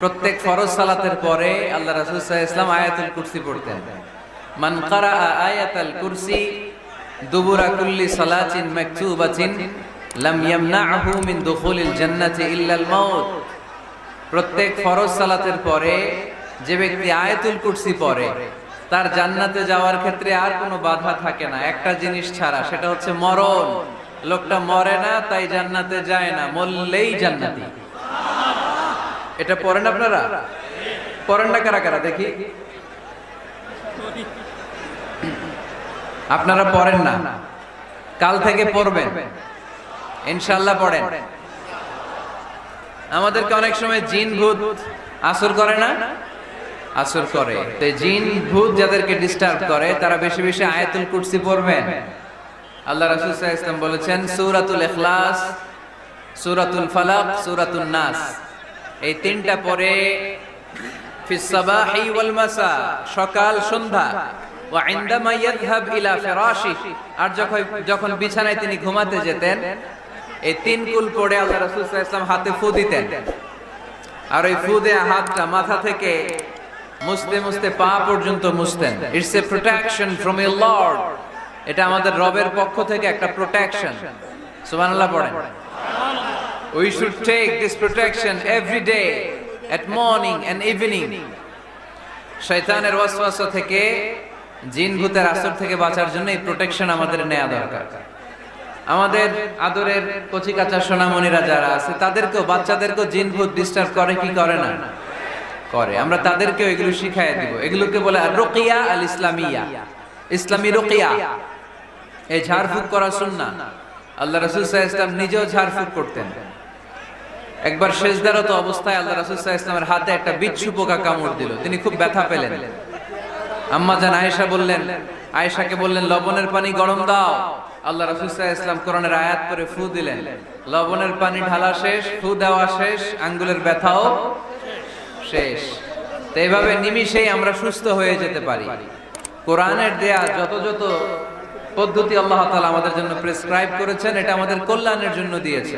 প্রত্যেক ফরজ সালাতের পরে আল্লাহ রাসূল সাল্লাল্লাহু আলাইহি ওয়াসাল্লাম আয়াতুল কুরসি পড়তেন। মান ক্বারা আয়াতাল কুরসি দুবুরা কুল্লি সালাতিন মাকতুবাতিন লাম ইয়ামনাহু মিন দুখুলিল জান্নাতি ইল্লাল মাউত। প্রত্যেক ফরজ সালাতের পরে যে ব্যক্তি আয়াতুল কুরসি পড়ে তার জান্নাতে যাওয়ার ক্ষেত্রে আর কোনো বাধা থাকে না, একটা জিনিস ছাড়া, সেটা হচ্ছে মরণ। লোকটা মরে না তাই জান্নাতে যায় না, মরলেই জান্নাতি। এটা পড়েন আপনারা? পড়েন না কারা কারা দেখি? আপনারা পড়েন না, কাল থেকে পড়বেন ইনশাআল্লাহ। পড়েন। আমাদেরকে অনেক সময় জিন ভূত আসর করে না? আসর করে। তো জিন ভূত যাদেরকে ডিস্টার্ব করে তারা বেশি বেশি আয়াতুল কুরসি পড়বেন। আল্লাহ রাসূল সাল্লাল্লাহু আলাইহি ওয়াসাল্লাম বলেছেন সূরাতুল ইখলাস, সূরাতুল ফালাক, সূরাতুন নাস, এই তিনটা পরে ফিস সাবাহি ওয়াল মাসা, সকাল সন্ধ্যা, ওয়া ইনদামা ইয়াযহাব ইলা ফিরাশিহি, আর যখন বিছানায় তিনি ঘুমাতে যেতেন এই তিন কুল পড়ে আল্লাহ রাসূল সাল্লাল্লাহু আলাইহি ওয়াসাল্লাম হাতে ফু দিতেন। আর ওই ফু দেয়া হাতটা মাথা থেকে মুছতে মুছতে পা পর্যন্ত মুছতেন। It's a protection from your lord. এটা আমাদের রবের পক্ষ থেকে একটা প্রোটেকশন। সুবহানাল্লাহ পড়েন। We should take this protection every day at morning and evening. শয়তানের ওয়াসওয়াসা থেকে, জিন ভূতের আসর থেকে বাঁচার জন্য এই প্রোটেকশন আমাদের নেওয়া দরকার। আমাদের আদরের কচি কাঁচা সোনামণিরা যারা আছে তাদেরকেও, বাচ্চাদেরকেও জিন ভূত ডিস্টার্ব করে কি করে না? করে। আমরা তাদেরকেও এগুলো শিখাইয়া দিব। এগুলোকে বলে রুকিয়া আল ইসলামিয়া, ইসলামী রুকিয়া। এই ঝাড়ফুঁক করা সুন্নাহ। আল্লাহ রাসূল সাল্লাল্লাহু আলাইহি ওয়াসাল্লাম নিজেও ঝাড়ফুঁক করতেন। একবার সেজদারত অবস্থায় আল্লাহ রাসূল সাল্লাল্লাহু আলাইহি ওয়াসাল্লামের হাতে একটা বিচ্ছু পোকা কামড় দিল। তিনি খুব ব্যথা পেলেন। আম্মা জান আয়েশা বললেন, আয়েশাকে বললেন লবণের পানি গরম দাও। আল্লাহ রাসূল সাল্লাল্লাহু আলাইহি ওয়াসাল্লাম কোরআনের আয়াত পড়ে ফু দিলেন। লবণের পানি ঢালা শেষ, ফু দেওয়া শেষ, আঙ্গুলের ব্যথাও শেষ। তো এইভাবে নিমিষেই আমরা সুস্থ হয়ে যেতে পারি। কোরআনের দেয়া যত যত পদ্ধতি আল্লাহ তাআলা আমাদের জন্য প্রেসক্রাইব করেছেন এটা আমাদের কল্যাণের জন্য দিয়েছে।